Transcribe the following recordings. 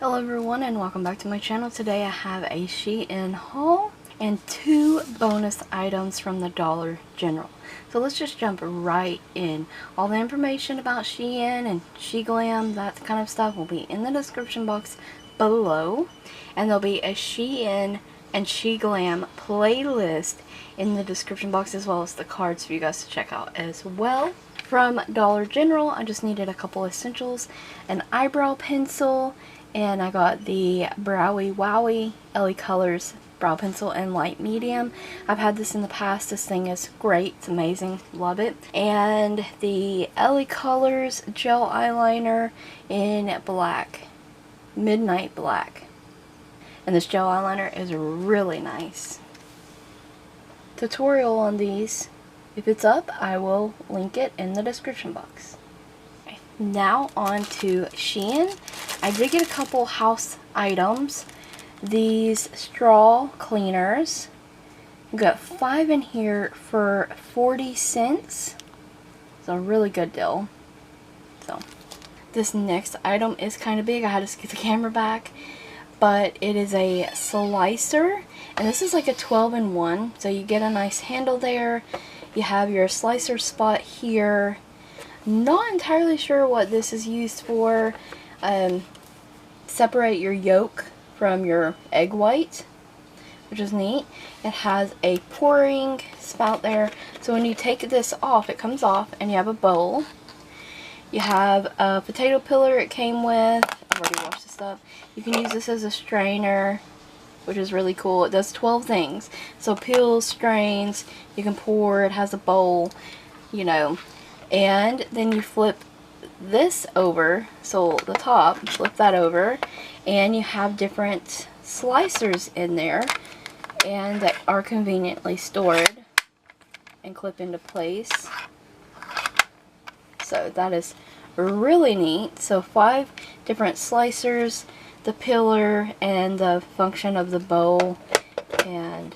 Hello everyone and welcome back to my channel. Today I have a Shein haul and 2 bonus items from the Dollar General. So let's just jump right in. All the information about Shein and SheGlam, that kind of stuff, will be in the description box below. And there'll be a Shein and SheGlam playlist in the description box, as well as the cards for you guys to check out as well. From Dollar General, I just needed a couple essentials, an eyebrow pencil, and I got the Browy Wowie LE Colors brow pencil in light medium. I've had this in the past. This thing is great. It's amazing. Love it. And the LE Colors gel eyeliner in black. Midnight black. And this gel eyeliner is really nice. Tutorial on these, if it's up, I will link it in the description box. Now on to Shein. I did get a couple house items. These straw cleaners. I've got 5 in here for 40 cents. It's a really good deal. So this next item is kind of big. I had to get the camera back. But it is a slicer. And this is like a 12-in-1. So you get a nice handle there. You have your slicer spot here. Not entirely sure what this is used for. Separate your yolk from your egg white, which is neat. It has a pouring spout there, so when you take this off, it comes off, and you have a bowl. You have a potato peeler it came with. I've already washed this up. You can use this as a strainer, which is really cool. It does 12 things. So peels, strains, you can pour, it has a bowl, you know. And then you flip this over, so the top, flip that over, and you have different slicers in there, and that are conveniently stored and clip into place. So that is really neat. So 5 different slicers, the peeler, and the function of the bowl, and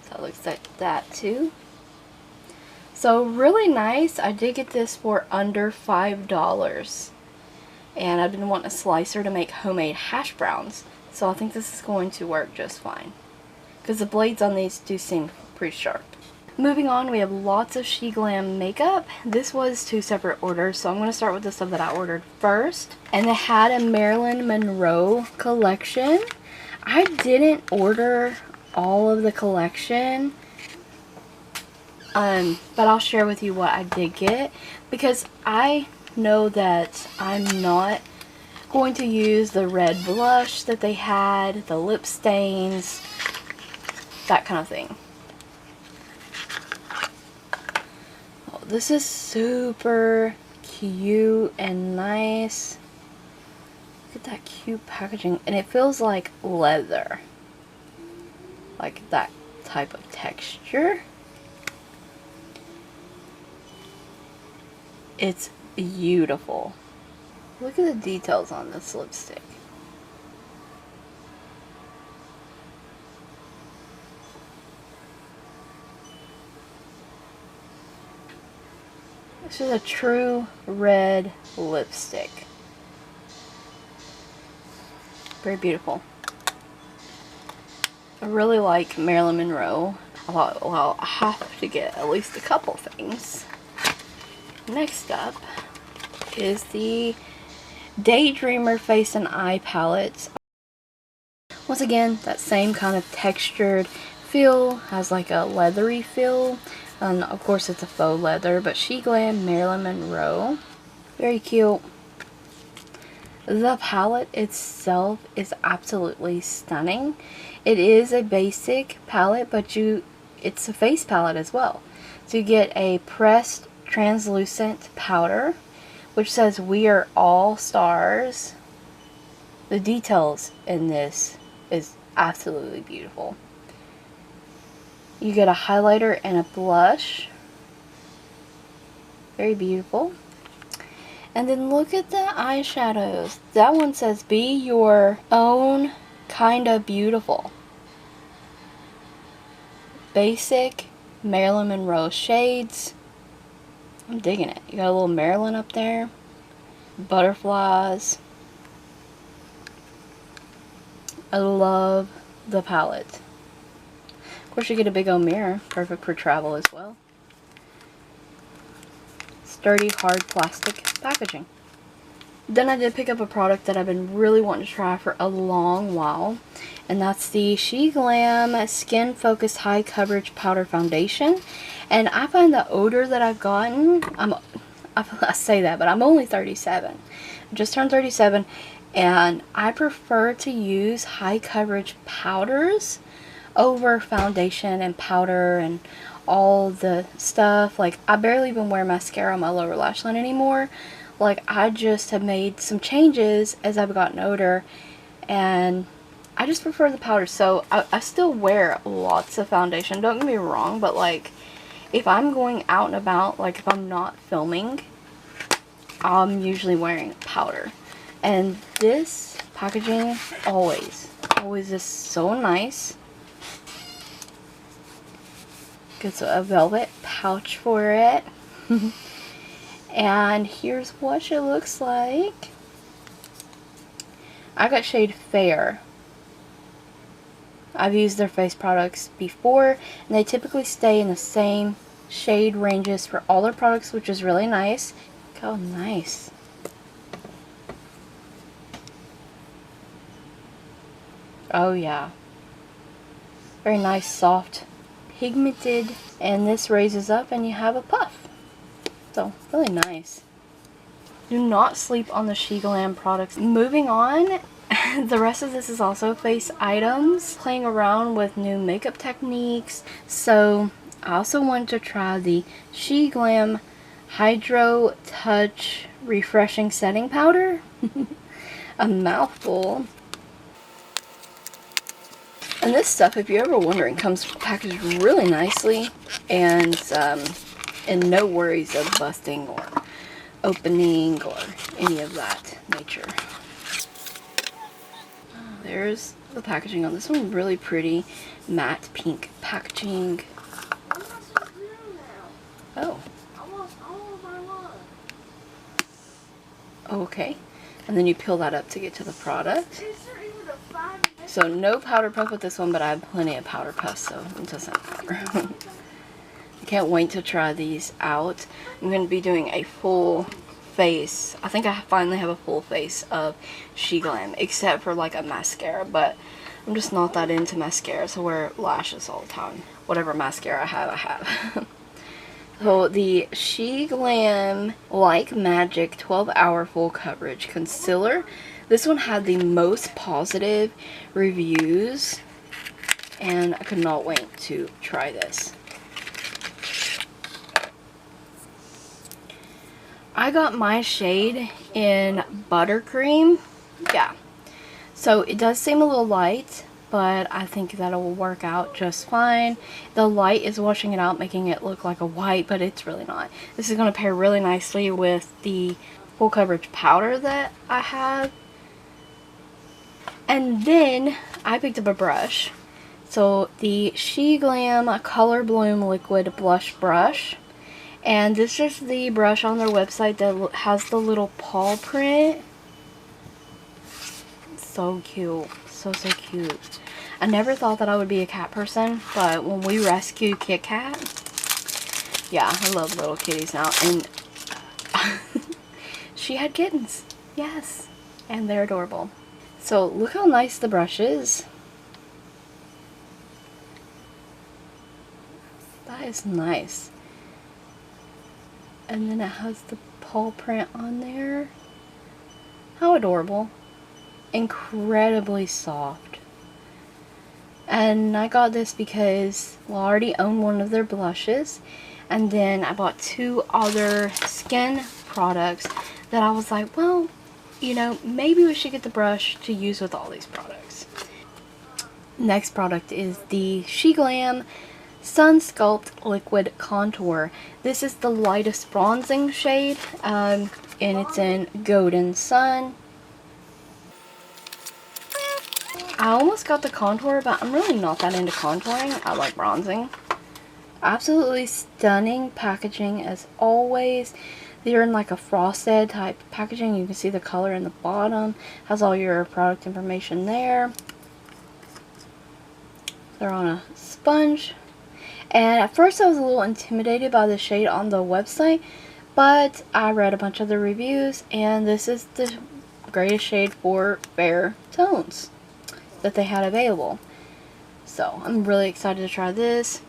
so it looks like that too. So really nice. I did get this for under $5. And I've been wanting a slicer to make homemade hash browns. So I think this is going to work just fine. Because the blades on these do seem pretty sharp. Moving on, we have lots of SheGlam makeup. This was 2 separate orders, so I'm going to start with the stuff that I ordered first. And they had a Marilyn Monroe collection. I didn't order all of the collection. But I'll share with you what I did get, because I know that I'm not going to use the red blush that they had, the lip stains, that kind of thing. Oh, this is super cute and nice. Look at that cute packaging, and it feels like leather, like that type of texture. It's beautiful. Look at the details on this lipstick. This is a true red lipstick. Very beautiful. I really like Marilyn Monroe. I thought, well, I have to get at least a couple things. Next up is the Daydreamer Face and Eye Palette. Once again, that same kind of textured feel, has like a leathery feel, and of course it's a faux leather, but SheGlam Marilyn Monroe. Very cute. The palette itself is absolutely stunning. It is a basic palette, but it's a face palette as well. So you get a pressed translucent powder, which says "We are all stars." The details in this is absolutely beautiful. You get a highlighter and a blush. Very beautiful. And then look at the eyeshadows. That one says "Be your own kinda beautiful." Basic Marilyn Monroe shades. I'm digging it. You got a little Marilyn up there. Butterflies. I love the palette. Of course, you get a big old mirror, perfect for travel as well. Sturdy, hard plastic packaging. Then I did pick up a product that I've been really wanting to try for a long while, and that's the SheGlam Skin Focused High Coverage Powder Foundation. And I find the odor that I've gotten, I say that, but I'm only 37. I just turned 37, and I prefer to use high coverage powders over foundation and powder and all the stuff. Like, I barely even wear mascara on my lower lash line anymore. Like, I just have made some changes as I've gotten older, and I just prefer the powder. So I still wear lots of foundation, don't get me wrong, but like, if I'm going out and about, like if I'm not filming, I'm usually wearing powder. And this packaging always is so nice. Gets a velvet pouch for it. And here's what she looks like. I got shade Fair. I've used their face products before, and they typically stay in the same shade ranges for all their products, which is really nice. Look how nice. Oh yeah. Very nice, soft, pigmented, and this raises up and you have a puff. So, really nice. Do not sleep on the SheGlam products. Moving on, the rest of this is also face items. Playing around with new makeup techniques. So, I also wanted to try the SheGlam Hydro Touch Refreshing Setting Powder. A mouthful. And this stuff, if you're ever wondering, comes packaged really nicely, and no worries of busting or opening or any of that nature. There's the packaging on this one. Really pretty matte pink packaging. Oh. Okay. And then you peel that up to get to the product. So no powder puff with this one, but I have plenty of powder puff, so it doesn't matter. I can't wait to try these out. I'm going to be doing a full face. I think I finally have a full face of SheGlam, except for like a mascara, but I'm just not that into mascara, so I wear lashes all the time. Whatever mascara I have. So the SheGlam Like Magic 12-Hour Full Coverage Concealer. This one had the most positive reviews, and I could not wait to try this. I got my shade in Buttercream. Yeah. So it does seem a little light, but I think that it will work out just fine. The light is washing it out, making it look like a white, but it's really not. This is going to pair really nicely with the full coverage powder that I have. And then I picked up a brush. So the SheGlam Color Bloom Liquid Blush Brush. And this is the brush on their website that has the little paw print. So cute. So cute. I never thought that I would be a cat person, but when we rescued Kit Kat, yeah, I love little kitties now. And she had kittens. Yes. And they're adorable. So look how nice the brush is. That is nice. And then it has the paw print on there. How adorable. Incredibly soft. And I got this because, well, I already own one of their blushes. And then I bought two other skin products that I was like, well, you know, maybe we should get the brush to use with all these products. Next product is the SheGlam Sun Sculpt Liquid Contour. This is the lightest bronzing shade, and it's in Golden Sun. I almost got the contour, but I'm really not that into contouring. I like bronzing. Absolutely stunning packaging as always. They're in like a frosted type packaging. You can see the color in the bottom. Has all your product information there. They're on a sponge. And at first I was a little intimidated by the shade on the website, but I read a bunch of the reviews, and this is the greatest shade for fair tones that they had available. So I'm really excited to try this.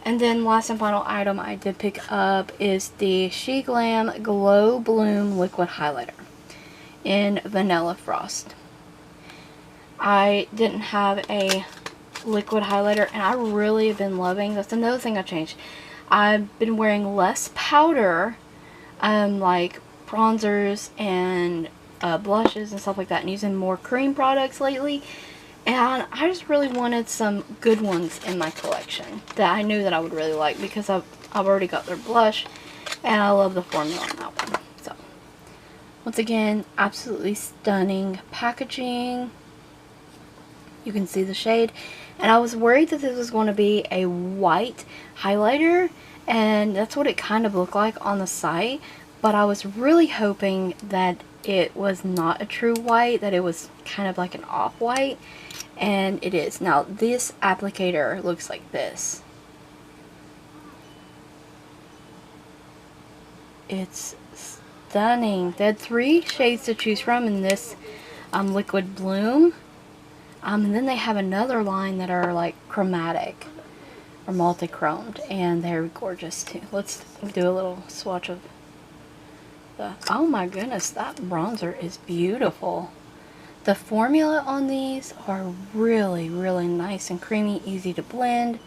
And then last and final item I did pick up is the SheGlam Glow Bloom Liquid Highlighter in Vanilla Frost. I didn't have a liquid highlighter, and I really have been loving, that's another thing I changed. I've been wearing less powder, like bronzers and blushes and stuff like that, and using more cream products lately. And I just really wanted some good ones in my collection that I knew that I would really like, because I've already got their blush and I love the formula on that one. So once again, absolutely stunning packaging. You can see the shade, and I was worried that this was going to be a white highlighter, and that's what it kind of looked like on the site, but I was really hoping that it was not a true white, that it was kind of like an off-white, and it is. Now this applicator looks like this. It's stunning. They had 3 shades to choose from in this liquid bloom. And then they have another line that are like chromatic or multi-chromed, and they're gorgeous too. Let's do a little swatch of the, oh my goodness, that bronzer is beautiful. The formula on these are really, really nice and creamy, easy to blend.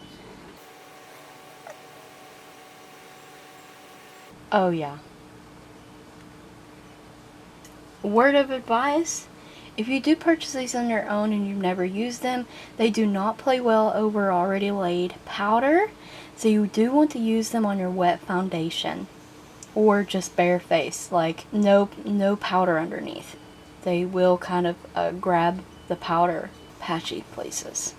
Oh yeah. Word of advice: if you do purchase these on your own and you've never used them, they do not play well over already laid powder. So you do want to use them on your wet foundation or just bare face, like no powder underneath. They will kind of grab the powder patchy places.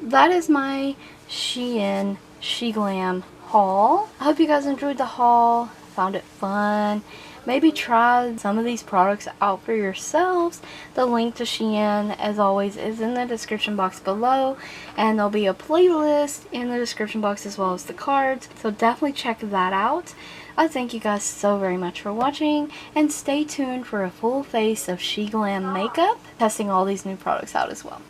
That is my Shein SheGlam haul. I hope you guys enjoyed the haul, found it fun. Maybe try some of these products out for yourselves. The link to Shein, as always, is in the description box below, and there'll be a playlist in the description box as well as the cards, so definitely check that out. I thank you guys so very much for watching, and stay tuned for a full face of SheGlam Makeup, testing all these new products out as well.